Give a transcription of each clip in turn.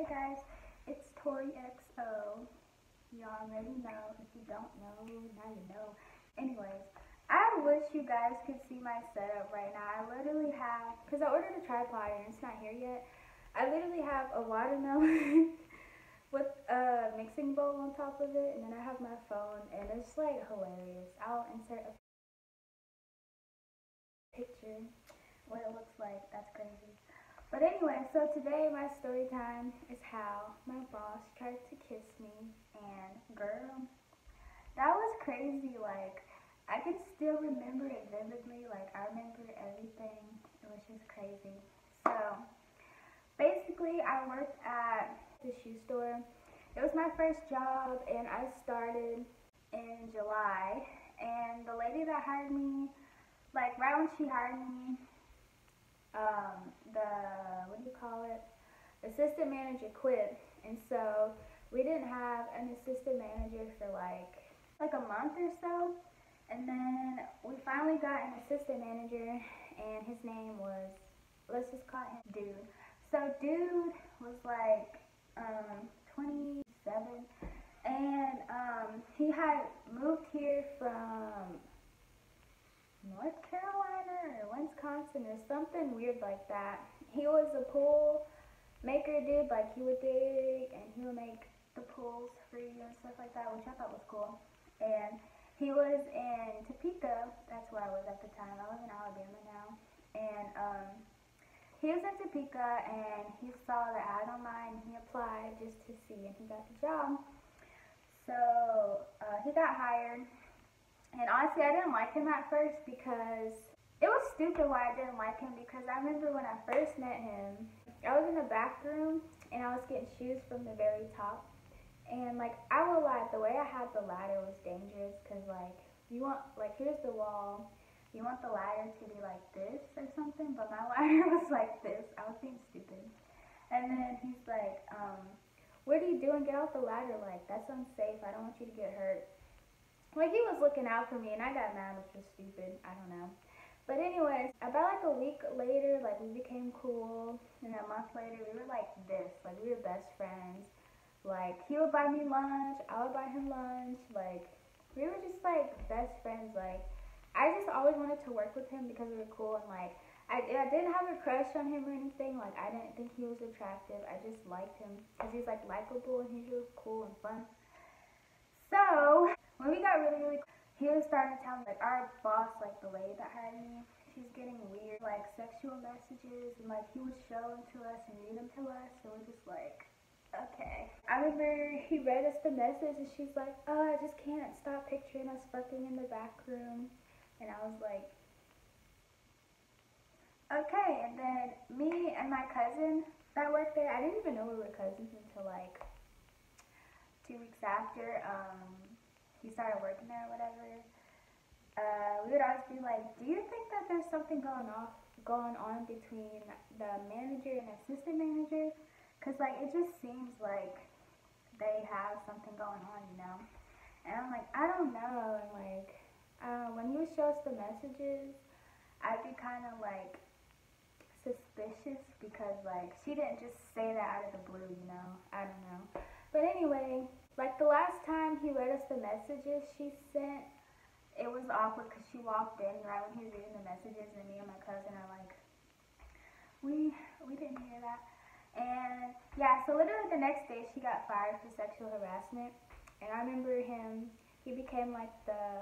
guys, it's Tori XO. Y'all already know. If you don't know, now you know. Anyways, I wish you guys could see my setup right now. I literally have, because I ordered a tripod and it's not here yet. I literally have a watermelon with a mixing bowl on top of it, and then I have my phone, and it's like hilarious. I'll insert a picture what it looks like. That's crazy. But anyway, so today my story time is how my boss tried to kiss me, and girl, that was crazy. Like, I can still remember it vividly. Like, I remember everything. It was just crazy. So basically, I worked at the shoe store. It was my first job, and I started in July. And the lady that hired me, like right when she hired me, assistant manager quit, and so we didn't have an assistant manager for like a month or so, and then we finally got an assistant manager, and his name was, let's just call him Dude. So Dude was like 27, and he had moved here from North Carolina or Wisconsin or something weird like that. He was a pool maker dude. Like, he would dig and he would make the pools for you and stuff like that, which I thought was cool. And he was in Topeka. That's where I was at the time. I live in Alabama now. And he was in Topeka, and he saw the ad online, and he applied just to see, and he got the job. So he got hired. And honestly, I didn't like him at first because it was stupid why I didn't like him, because I remember when I first met him, I was in the back room and I was getting shoes from the very top. And like, I will lie, the way I had the ladder was dangerous, because like, you want, like, here's the wall, you want the ladder to be like this or something, but my ladder was like this. I was being stupid. And then he's like, what are you doing? Get off the ladder. Like, that's unsafe. I don't want you to get hurt. Like, he was looking out for me, and I got mad, which was stupid. I don't know. But anyways, about like a week later, like, we became cool, and a month later, we were like this. Like, we were best friends. Like, he would buy me lunch, I would buy him lunch. Like, we were just like best friends. Like, I just always wanted to work with him because we were cool, and like, I didn't have a crush on him or anything. Like, I didn't think he was attractive. I just liked him because he's like likable and he's really cool and fun. So when we got really cool, he was starting to tell me, like, our boss, like the lady that hired me, she's getting weird, like, sexual messages, and like, he would show them to us and read them to us, and we're just like, okay. I remember he read us the message, and she's like, oh, I just can't stop picturing us fucking in the back room. And I was like, okay. And then me and my cousin that worked there, I didn't even know we were cousins until like 2 weeks after he started working there or whatever. We would always be like, do you think that there's something going on between the manager and assistant manager? Because like, it just seems like they have something going on, you know? And I'm like, I don't know. And like, when he would show us the messages, I'd be kind of like suspicious, because like, she didn't just say that out of the blue, you know? I don't know. But anyway, like, the last time he read us the messages she sent, it was awkward because she walked in right when he was reading the messages, and me and my cousin are like, we didn't hear that. And yeah, so literally the next day she got fired for sexual harassment. And I remember he became like the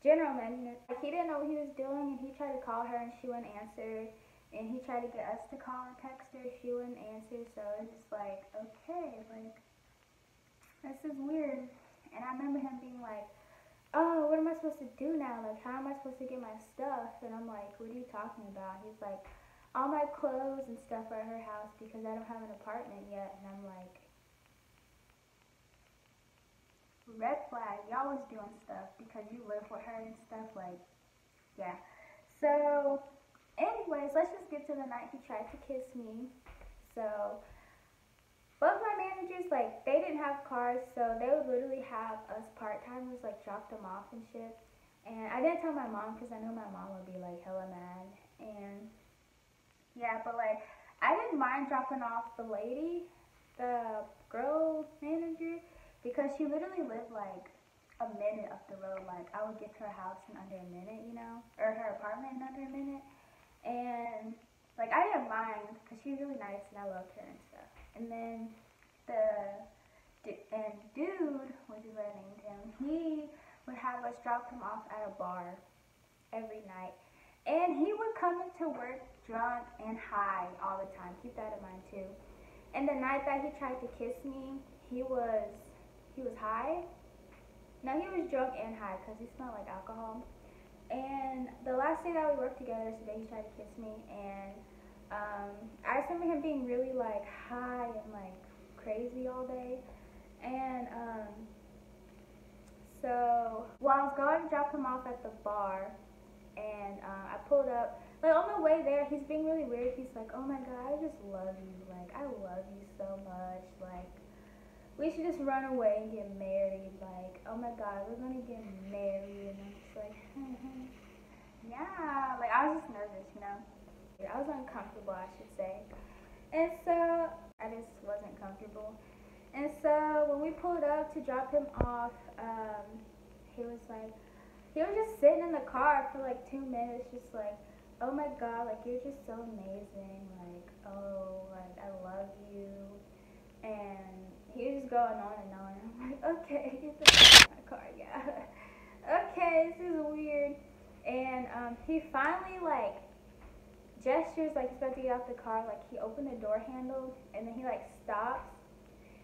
general manager. Like, he didn't know what he was doing, and he tried to call her and she wouldn't answer. And he tried to get us to call and text her, she wouldn't answer. So it was just like, okay, like, this is weird. And I remember him being like, oh, what am I supposed to do now? Like, how am I supposed to get my stuff? And I'm like, what are you talking about? He's like, all my clothes and stuff are at her house because I don't have an apartment yet. And I'm like, red flag. Y'all was doing stuff because you live with her and stuff. Like, yeah. So anyways, let's just get to the night he tried to kiss me. So both my managers, like, they didn't have cars, so they would literally have us part-timers, like, drop them off and shit. And I didn't tell my mom because I knew my mom would be, like, hella mad. And yeah, but like, I didn't mind dropping off the lady the girl manager, because she literally lived like a minute up the road. Like I would get to her house in under a minute, you know, or her apartment in under a minute. And like I didn't mind because she was really nice and I loved her and stuff. And then dude, which is what I named him, he would have us drop him off at a bar every night. And he would come into work drunk and high all the time. Keep that in mind too. And the night that he tried to kiss me, he was high. No, he was drunk and high because he smelled like alcohol. And the last day that we worked together is the day he tried to kiss me, and I remember him being really like high and like crazy all day. And so while I was going to drop him off at the bar, and I pulled up. Like on the way there, he's being really weird. He's like, "Oh my God, I just love you. Like I love you so much. Like we should just run away and get married. Like oh my God, we're gonna get married." And I'm just like, yeah. Like I was just nervous, you know. I was uncomfortable, I should say. And so I just wasn't comfortable. And so when we pulled up to drop him off, he was just sitting in the car for like 2 minutes, just like, "Oh my God, like you're just so amazing. Like, oh, like I love you." And he was just going on and on. I'm like, okay, get the fuck out of my car, yeah. Okay, this is weird. And he finally like gestures like he's about to get out the car, like he opened the door handle and then he like stops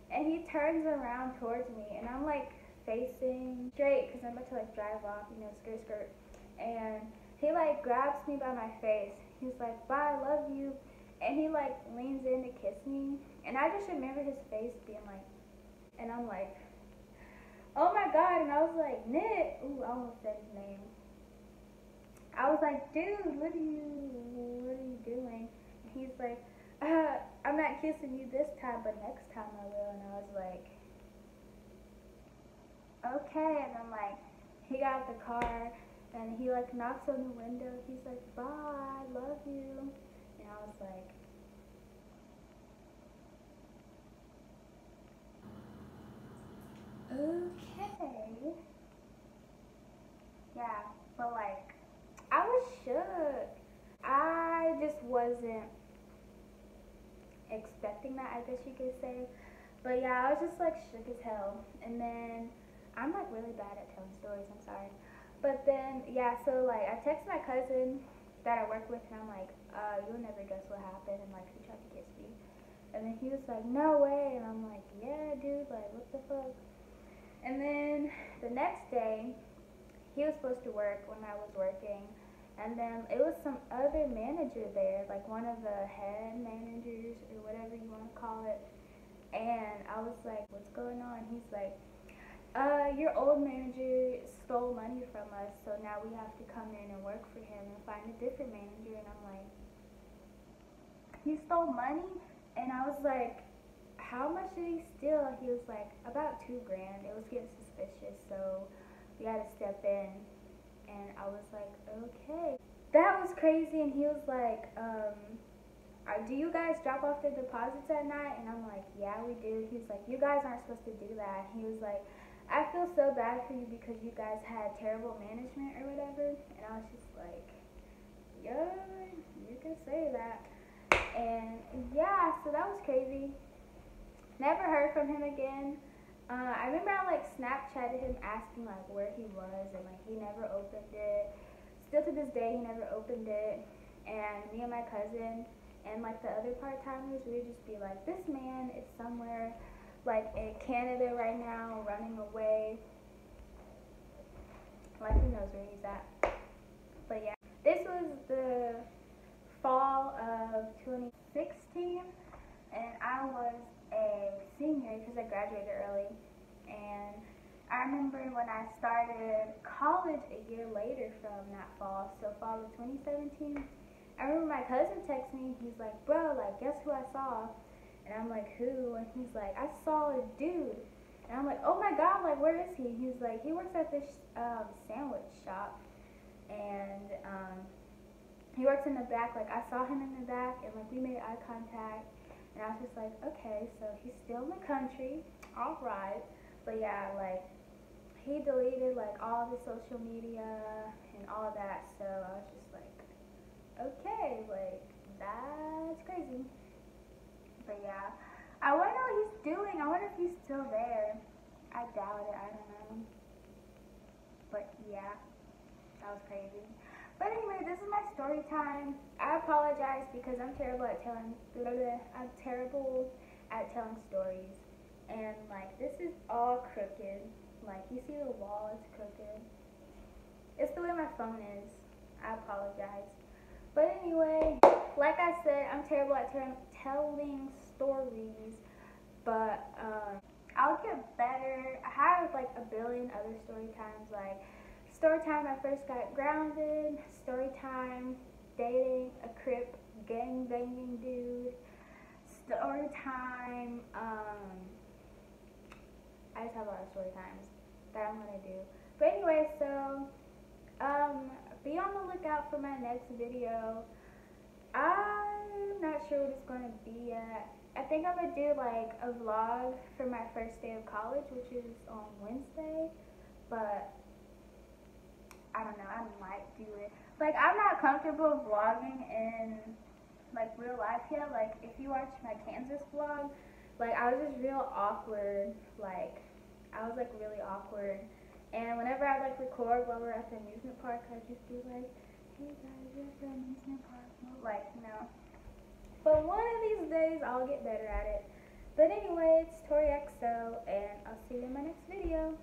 and he turns around towards me and I'm like facing straight because I'm about to like drive off, you know, skirt skirt. And he like grabs me by my face. He's like, "Bye, I love you." And he like leans in to kiss me. And I just remember his face being like, and I'm like, "Oh my God." And I was like, "Nick." Ooh, I almost said his name. I was like, "Dude, what are you doing?" And he's like, "I'm not kissing you this time, but next time I will." And I was like, okay. And then like he got out the car and he like knocks on the window. He's like, "Bye, I love you." And I was like, okay. Yeah, but like I was shook. I just wasn't expecting that, I guess you could say. But yeah, I was just like shook as hell. And then I'm like really bad at telling stories, I'm sorry. But then yeah, so like I texted my cousin that I work with and I'm like, "You'll never guess what happened," and like he tried to kiss me. And then he was like, "No way." And I'm like, "Yeah, dude, like what the fuck?" And then the next day he was supposed to work when I was working. And then it was some other manager there, like one of the head managers or whatever you want to call it. And I was like, "What's going on?" He's like, "Your old manager stole money from us, so now we have to come in and work for him and find a different manager." And I'm like, "He stole money?" And I was like, "How much did he steal?" He was like, "About 2 grand. It was getting suspicious, so we had to step in." And I was like, okay. That was crazy. And he was like, "Do you guys drop off the deposits at night?" And I'm like, "Yeah, we do." He was like, "You guys aren't supposed to do that." He was like, "I feel so bad for you because you guys had terrible management or whatever." And I was just like, "Yeah, you can say that." And yeah, so that was crazy. Never heard from him again. I remember I like Snapchatted him asking like where he was, and like he never opened it. Still to this day, he never opened it. And me and my cousin and like the other part timers, we would just be like, "This man is somewhere like in Canada right now, running away. Like who knows where he's at." But yeah, this was the fall of 2016, and I was a senior because I graduated early. And I remember when I started college a year later from that fall, so fall of 2017, I remember my cousin texted me. He's like, "Bro, like, guess who I saw?" And I'm like, "Who?" And he's like, "I saw a dude." And I'm like, "Oh my God, like, where is he?" He's like, "He works at this sandwich shop." And he works in the back. Like, I saw him in the back, and like we made eye contact. And I was just like, okay, so he's still in the country, all right. But yeah, like, he deleted like all the social media and all that, so I was just like, okay, like, that's crazy. But yeah, I wonder what he's doing. I wonder if he's still there. I doubt it, I don't know. But yeah, that was crazy. But anyway, this is my story time. I apologize because I'm terrible at telling stories. And like, this is all crooked. Like, you see the wall is crooked. It's the way my phone is. I apologize. But anyway, like I said, I'm terrible at telling stories. But I'll get better. I have like a billion other story times. Like, story time I first got grounded. Story time dating a Crip gang banging dude. Story time. I just have a lot of story times that I'm gonna do. But anyway, so be on the lookout for my next video. I'm not sure what it's gonna be yet. I think I'm gonna do like a vlog for my first day of college, which is on Wednesday. But I don't know, I might do it. Like, I'm not comfortable vlogging in like real life yet. Like, if you watch my Kansas vlog, like, I was just real awkward. Like, I was like really awkward. And whenever I like record while we're at the amusement park, I just be like, hey guys, we're at the amusement park. Like, no. But one of these days, I'll get better at it. But anyway, it's Tori XO, and I'll see you in my next video.